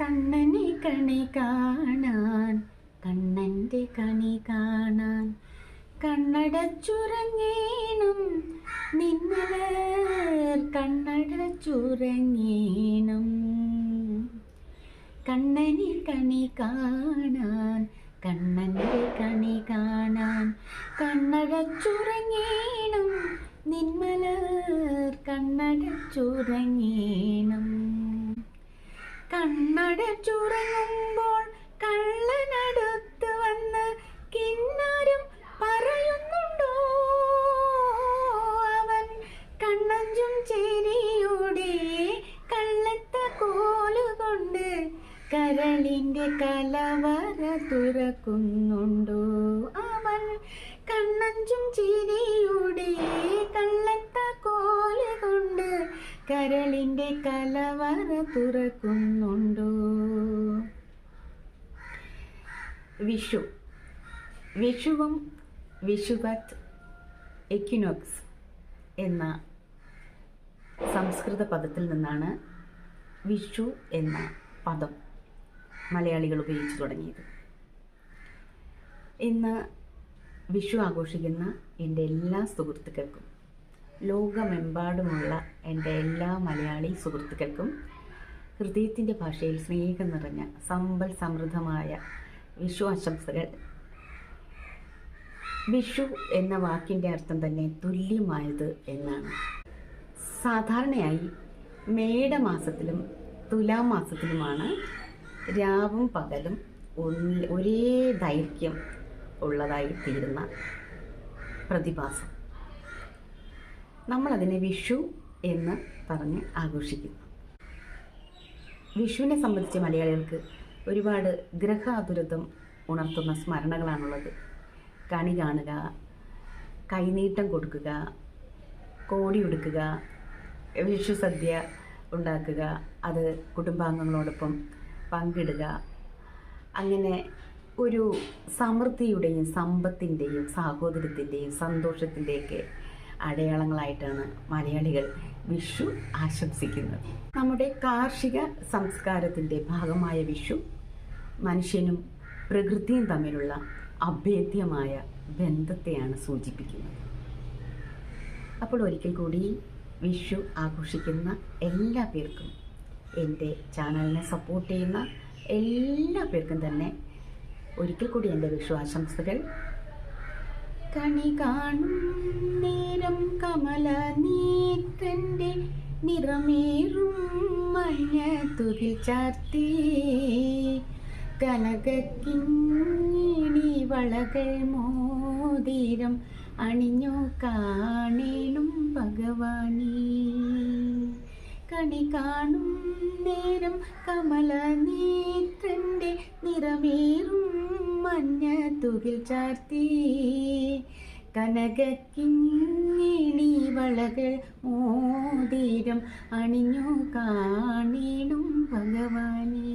കണ്ണനെ കണി കാണാൻ കണ്ണൻ്റെ കണി കാണാൻ കണ്ണടച്ചുറങ്ങേണം നിന്മലർ കണ്ണടച്ചുറങ്ങേണം. കണ്ണനെ കണി കാണാൻ കണ്ണൻ്റെ കണി കാണാൻ കണ്ണടച്ചുറങ്ങേണം നിന്മലർ കണ്ണടച്ചുറങ്ങേണം. കണ്ണടച്ചുറങ്ങുമ്പോൾ കള്ളനടുത്ത് വന്ന് കിന്നാരം പറയുന്നുണ്ടോ? അവൻ കണ്ണഞ്ചും ചിരിയോടെ കള്ളത്ത കോലുകൊണ്ട് കരളിൻ്റെ കലവറ തുറക്കുന്നുണ്ടോ? അവൻ കണ്ണഞ്ചും ചിരിയോടെ കള്ളത്ത കോലുകൊണ്ട് കരളിൻ്റെ കലവറ തുറക്കുന്നുണ്ടോ? വിഷു, വിഷുവും വിഷുവത് എക്വിനോക്സ് എന്ന സംസ്കൃത പദത്തിൽ നിന്നാണ് വിഷു എന്ന പദം മലയാളികൾ ഉപയോഗിച്ചു തുടങ്ങിയത്. ഇന്ന് വിഷു ആഘോഷിക്കുന്ന എൻ്റെ എല്ലാ സുഹൃത്തുക്കൾക്കും, ലോകമെമ്പാടുമുള്ള എൻ്റെ എല്ലാ മലയാളി സുഹൃത്തുക്കൾക്കും ഹൃദയത്തിൻ്റെ ഭാഷയിൽ സ്നേഹം നിറഞ്ഞ സമ്പൽ സമൃദ്ധമായ വിഷു ആശംസകൾ. വിഷു എന്ന വാക്കിൻ്റെ അർത്ഥം തന്നെ തുല്യമായത് എന്നാണ്. സാധാരണയായി മേടമാസത്തിലും തുലാമാസത്തിലുമാണ് രാവും പകലും ഒരേ ദൈർഘ്യം ഉള്ളതായി തീരുന്ന പ്രതിഭാസം. നമ്മളതിനെ വിഷു എന്ന് പറഞ്ഞ് ആഘോഷിക്കുന്നു. വിഷുവിനെ സംബന്ധിച്ച് മലയാളികൾക്ക് ഒരുപാട് ഗ്രഹാതുരത്വം ഉണർത്തുന്ന സ്മരണകളാണുള്ളത്. കണി കാണുക, കൈനീട്ടം കൊടുക്കുക, കോടി ഉടുക്കുക, വിഷു സദ്യ ഉണ്ടാക്കുക, അത് കുടുംബാംഗങ്ങളോടൊപ്പം പങ്കിടുക, അങ്ങനെ ഒരു സമൃദ്ധിയുടെയും സമ്പത്തിൻ്റെയും സാഹോദര്യത്തിൻ്റെയും സന്തോഷത്തിൻ്റെയൊക്കെ അടയാളങ്ങളായിട്ടാണ് മലയാളികൾ വിഷു ആശംസിക്കുന്നത്. നമ്മുടെ കാർഷിക സംസ്കാരത്തിൻ്റെ ഭാഗമായ വിഷു മനുഷ്യനും പ്രകൃതിയും തമ്മിലുള്ള അഭേദ്യമായ ബന്ധത്തെയാണ് സൂചിപ്പിക്കുന്നത്. അപ്പോൾ ഒരിക്കൽ കൂടി വിഷു ആഘോഷിക്കുന്ന എല്ലാ പേർക്കും, എൻ്റെ ചാനലിനെ സപ്പോർട്ട് ചെയ്യുന്ന എല്ലാ പേർക്കും തന്നെ ഒരിക്കൽ കൂടി എൻ്റെ വിഷു ആശംസകൾ. കണി കാണും നേരം കമല നീത്രൻ്റെ നിറമേറും മഞ്ഞ തുകിൽ ചാർത്തി കനകക്കിങ്ങിണി വളകൾ മോതിരം അണിഞ്ഞു കാണേണം ഭഗവാനീ. കണി കാണും നേരം കമല നേത്രൻ്റെ നിറമേറും മഞ്ഞ തുകിൽ ചാർത്തി കനകക്കിങ്ങിണി വളകൾ മോതിരം അണിഞ്ഞു കാണേണം ഭഗവാനീ.